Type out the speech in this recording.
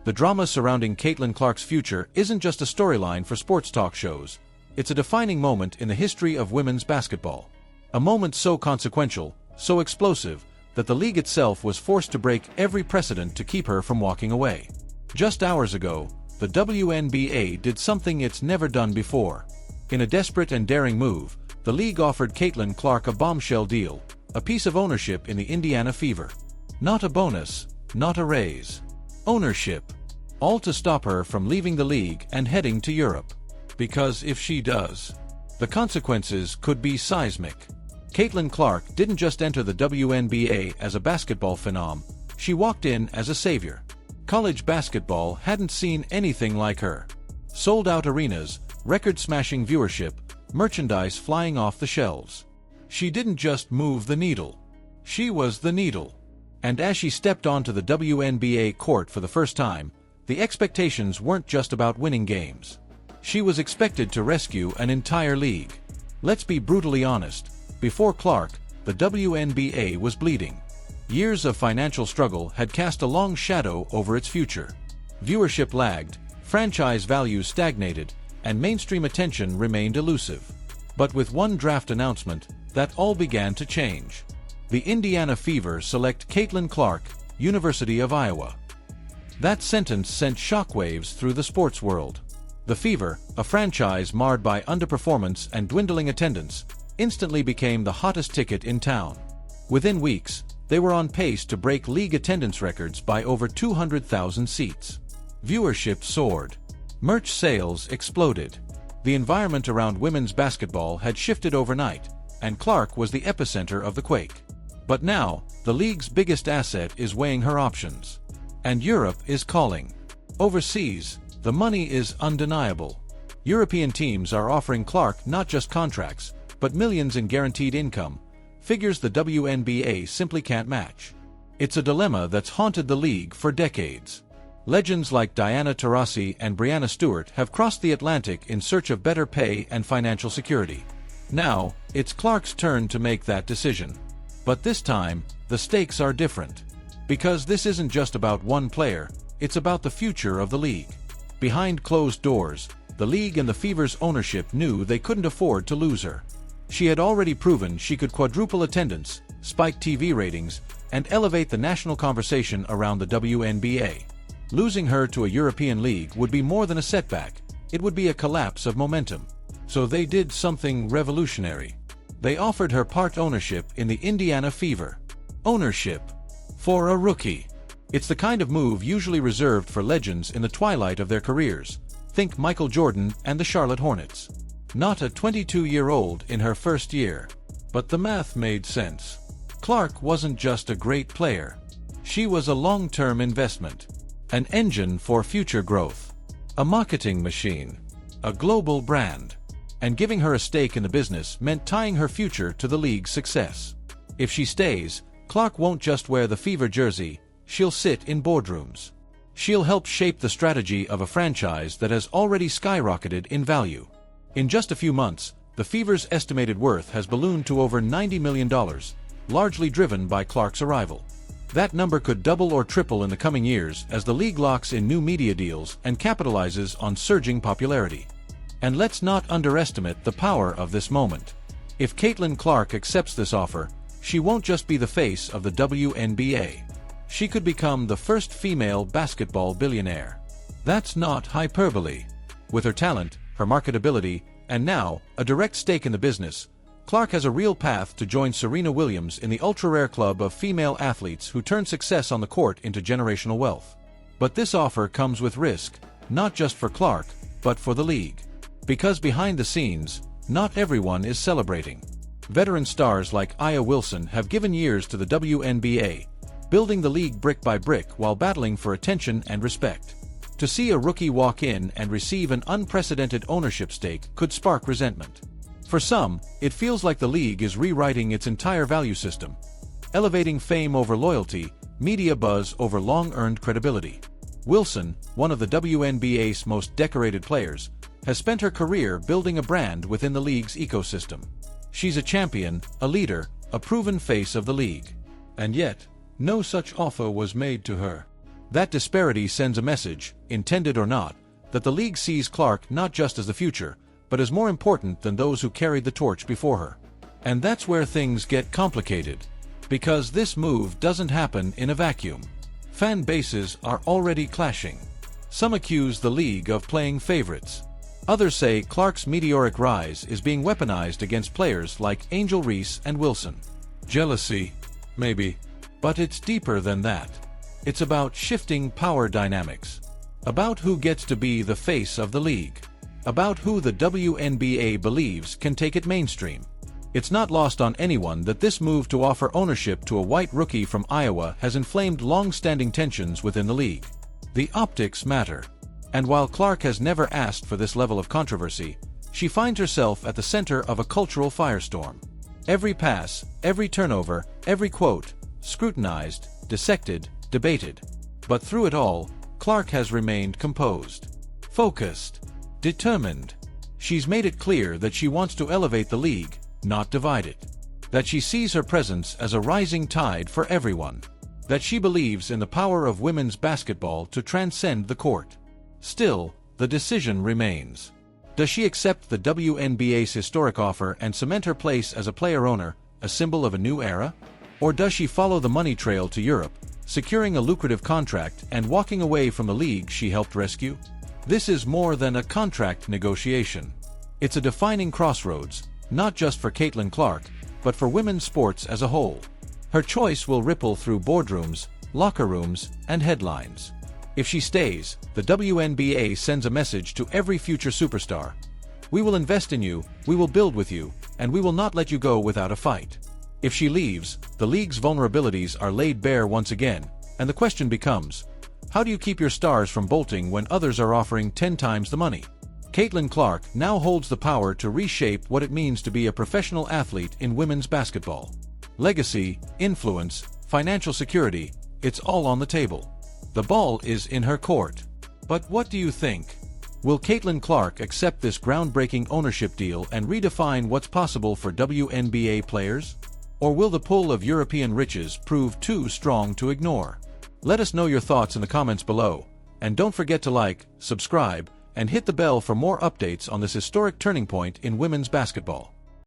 The drama surrounding Caitlin Clark's future isn't just a storyline for sports talk shows. It's a defining moment in the history of women's basketball. A moment so consequential, so explosive, that the league itself was forced to break every precedent to keep her from walking away. Just hours ago, the WNBA did something it's never done before. In a desperate and daring move, the league offered Caitlin Clark a bombshell deal, a piece of ownership in the Indiana Fever. Not a bonus, not a raise. Ownership. All to stop her from leaving the league and heading to Europe. Because if she does, the consequences could be seismic. Caitlin Clark didn't just enter the WNBA as a basketball phenom, she walked in as a savior. College basketball hadn't seen anything like her. Sold-out arenas, record-smashing viewership, merchandise flying off the shelves. She didn't just move the needle. She was the needle. And as she stepped onto the WNBA court for the first time, the expectations weren't just about winning games. She was expected to rescue an entire league. Let's be brutally honest. Before Clark, the WNBA was bleeding. Years of financial struggle had cast a long shadow over its future. Viewership lagged, franchise values stagnated, and mainstream attention remained elusive. But with one draft announcement, that all began to change. The Indiana Fever select Caitlin Clark, University of Iowa. That sentence sent shockwaves through the sports world. The Fever, a franchise marred by underperformance and dwindling attendance, instantly became the hottest ticket in town. Within weeks, they were on pace to break league attendance records by over 200,000 seats. Viewership soared. Merch sales exploded. The environment around women's basketball had shifted overnight, and Clark was the epicenter of the quake. But now, the league's biggest asset is weighing her options. And Europe is calling. Overseas, the money is undeniable. European teams are offering Clark not just contracts, but millions in guaranteed income, figures the WNBA simply can't match. It's a dilemma that's haunted the league for decades. Legends like Diana Taurasi and Breanna Stewart have crossed the Atlantic in search of better pay and financial security. Now, it's Clark's turn to make that decision. But this time, the stakes are different. Because this isn't just about one player, it's about the future of the league. Behind closed doors, the league and the Fever's ownership knew they couldn't afford to lose her. She had already proven she could quadruple attendance, spike TV ratings, and elevate the national conversation around the WNBA. Losing her to a European league would be more than a setback, it would be a collapse of momentum. So they did something revolutionary. They offered her part ownership in the Indiana Fever. Ownership. For a rookie. It's the kind of move usually reserved for legends in the twilight of their careers. Think Michael Jordan and the Charlotte Hornets. Not a 22-year-old in her first year. But the math made sense. Clark wasn't just a great player. She was a long-term investment. An engine for future growth. A marketing machine. A global brand. And giving her a stake in the business meant tying her future to the league's success. If she stays, Clark won't just wear the Fever jersey, she'll sit in boardrooms. She'll help shape the strategy of a franchise that has already skyrocketed in value. In just a few months, the Fever's estimated worth has ballooned to over $90 million, largely driven by Clark's arrival. That number could double or triple in the coming years as the league locks in new media deals and capitalizes on surging popularity. And let's not underestimate the power of this moment. If Caitlin Clark accepts this offer, she won't just be the face of the WNBA. She could become the first female basketball billionaire. That's not hyperbole. With her talent, her marketability, and now, a direct stake in the business, Clark has a real path to join Serena Williams in the ultra-rare club of female athletes who turn success on the court into generational wealth. But this offer comes with risk, not just for Clark, but for the league. Because behind the scenes, not everyone is celebrating. Veteran stars like Aya Wilson have given years to the WNBA, building the league brick by brick while battling for attention and respect. To see a rookie walk in and receive an unprecedented ownership stake could spark resentment. For some, it feels like the league is rewriting its entire value system, elevating fame over loyalty, media buzz over long-earned credibility. Wilson, one of the WNBA's most decorated players, has spent her career building a brand within the league's ecosystem. She's a champion, a leader, a proven face of the league. And yet, no such offer was made to her. That disparity sends a message, intended or not, that the league sees Clark not just as the future, but as more important than those who carried the torch before her. And that's where things get complicated. Because this move doesn't happen in a vacuum. Fan bases are already clashing. Some accuse the league of playing favorites. Others say Clark's meteoric rise is being weaponized against players like Angel Reese and Wilson. Jealousy? Maybe. But it's deeper than that. It's about shifting power dynamics. About who gets to be the face of the league. About who the WNBA believes can take it mainstream. It's not lost on anyone that this move to offer ownership to a white rookie from Iowa has inflamed long-standing tensions within the league. The optics matter. And while Clark has never asked for this level of controversy, she finds herself at the center of a cultural firestorm. Every pass, every turnover, every quote, scrutinized, dissected, debated. But through it all, Clark has remained composed, focused, determined. She's made it clear that she wants to elevate the league, not divide it. That she sees her presence as a rising tide for everyone. That she believes in the power of women's basketball to transcend the court. Still, the decision remains. Does she accept the WNBA's historic offer and cement her place as a player-owner, a symbol of a new era? Or does she follow the money trail to Europe, securing a lucrative contract and walking away from the league she helped rescue? This is more than a contract negotiation. It's a defining crossroads, not just for Caitlin Clark, but for women's sports as a whole. Her choice will ripple through boardrooms, locker rooms, and headlines. If she stays, the WNBA sends a message to every future superstar. We will invest in you, we will build with you, and we will not let you go without a fight. If she leaves, the league's vulnerabilities are laid bare once again, and the question becomes, how do you keep your stars from bolting when others are offering 10 times the money? Caitlin Clark now holds the power to reshape what it means to be a professional athlete in women's basketball. Legacy, influence, financial security, it's all on the table. The ball is in her court. But what do you think? Will Caitlin Clark accept this groundbreaking ownership deal and redefine what's possible for WNBA players? Or will the pull of European riches prove too strong to ignore? Let us know your thoughts in the comments below, and don't forget to like, subscribe, and hit the bell for more updates on this historic turning point in women's basketball.